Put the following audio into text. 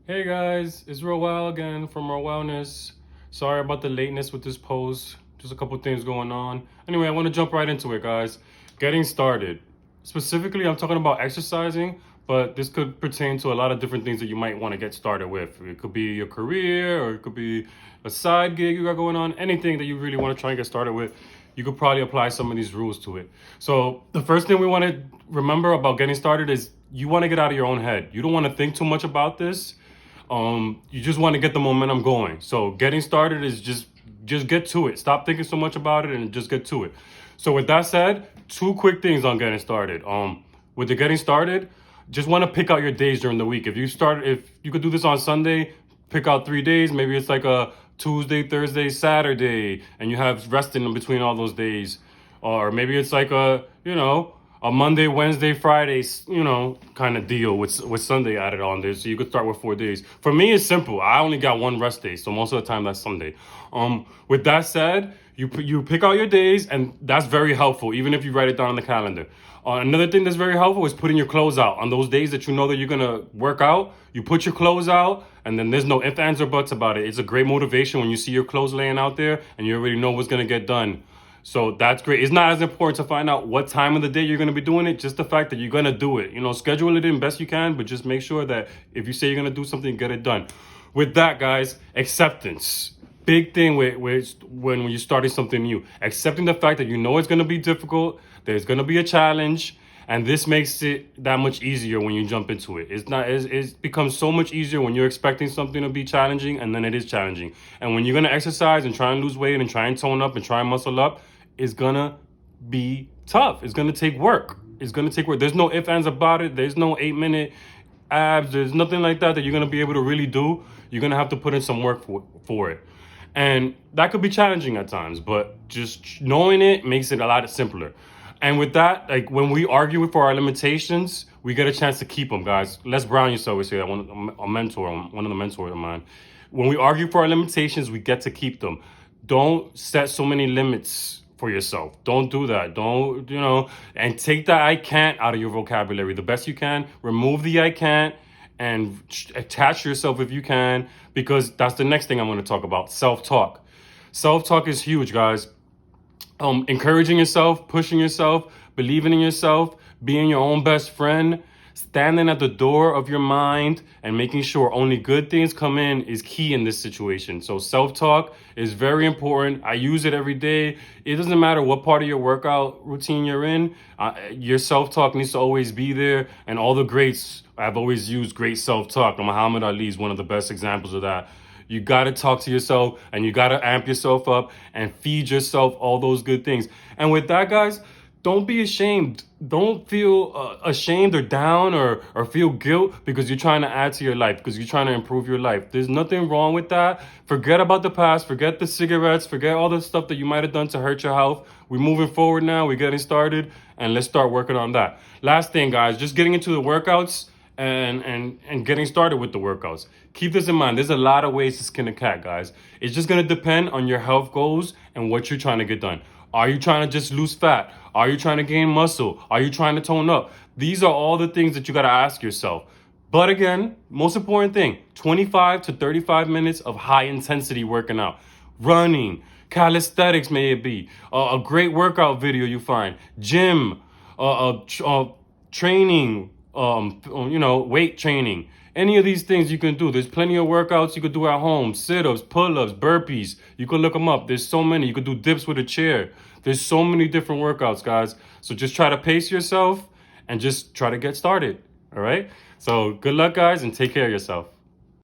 Hey guys, it's RoWell again from RoWellness. Sorry about the lateness with this post. Just a couple things going on. Anyway, I want to jump right into it, guys. Getting started. Specifically, I'm talking about exercising, but this could pertain to a lot of different things that you might want to get started with. It could be your career, or it could be a side gig you got going on. Anything that you really want to try and get started with, you could probably apply some of these rules to it. So the first thing we want to remember about getting started is you want to get out of your own head. You don't want to think too much about this. You just want to get the momentum going. So getting started is just get to it. Stop thinking so much about it and just get to it. So with that said, two quick things on getting started. With the getting started, just want to pick out your days during the week. If you could do this on Sunday, pick out 3 days. Maybe it's like a Tuesday, Thursday, Saturday, and you have resting in between all those days. Or maybe it's like a Monday, Wednesday, Friday, kind of deal with Sunday added on there. So you could start with 4 days. For me, it's simple. I only got one rest day, so most of the time that's Sunday. With that said, you pick out your days, and that's very helpful, even if you write it down on the calendar. Another thing that's very helpful is putting your clothes out. On those days that you know that you're going to work out, you put your clothes out, and then there's no ifs, ands, or buts about it. It's a great motivation when you see your clothes laying out there, and you already know what's going to get done. So that's great. It's not as important to find out what time of the day you're going to be doing it, just the fact that you're going to do it. Schedule it in best you can, but just make sure that if you say you're going to do something, get it done. With that, guys, acceptance. Big thing when you're starting something new. Accepting the fact that you know it's going to be difficult, there's going to be a challenge, and this makes it that much easier when you jump into it. It becomes so much easier when you're expecting something to be challenging, and then it is challenging. And when you're going to exercise and try and lose weight and try and tone up and try and muscle up, it's going to be tough. It's going to take work. There's no ifs, ands about it. There's no 8-minute abs. There's nothing like that you're going to be able to really do. You're going to have to put in some work for it. And that could be challenging at times, but just knowing it makes it a lot simpler. And with that, like when we argue for our limitations, we get a chance to keep them, guys. Les Brown used to always say that, one of the mentors of mine. When we argue for our limitations, we get to keep them. Don't set so many limits for yourself. Don't do that. And take that I can't out of your vocabulary the best you can. Remove the I can't and attach yourself if you can, because that's the next thing I'm going to talk about. Self-talk. Self-talk is huge, guys. Encouraging yourself, pushing yourself, believing in yourself, being your own best friend, standing at the door of your mind and making sure only good things come in is key in this situation. So self-talk is very important. I use it every day. It doesn't matter what part of your workout routine you're in. Your self-talk needs to always be there. And all the greats have always used great self-talk. Muhammad Ali is one of the best examples of that. You got to talk to yourself, and you got to amp yourself up and feed yourself all those good things. And with that, guys, don't be ashamed. Don't feel ashamed or down or feel guilt because you're trying to add to your life, because you're trying to improve your life. There's nothing wrong with that. Forget about the past. Forget the cigarettes. Forget all the stuff that you might have done to hurt your health. We're moving forward now. We're getting started, and let's start working on that. Last thing, guys, just getting into the workouts and getting started with the workouts. Keep this in mind. There's a lot of ways to skin a cat, guys. It's just going to depend on your health goals and what you're trying to get done. Are you trying to just lose fat? Are you trying to gain muscle? Are you trying to tone up? These are all the things that you got to ask yourself. But again, most important thing, 25 to 35 minutes of high intensity working out. Running, calisthenics may it be, a great workout video you find, gym, training, weight training. Any of these things you can do. There's plenty of workouts you could do at home. Sit-ups, pull-ups, burpees. You can look them up. There's so many. You could do dips with a chair. There's so many different workouts, guys. So just try to pace yourself and just try to get started. All right? So good luck, guys, and take care of yourself.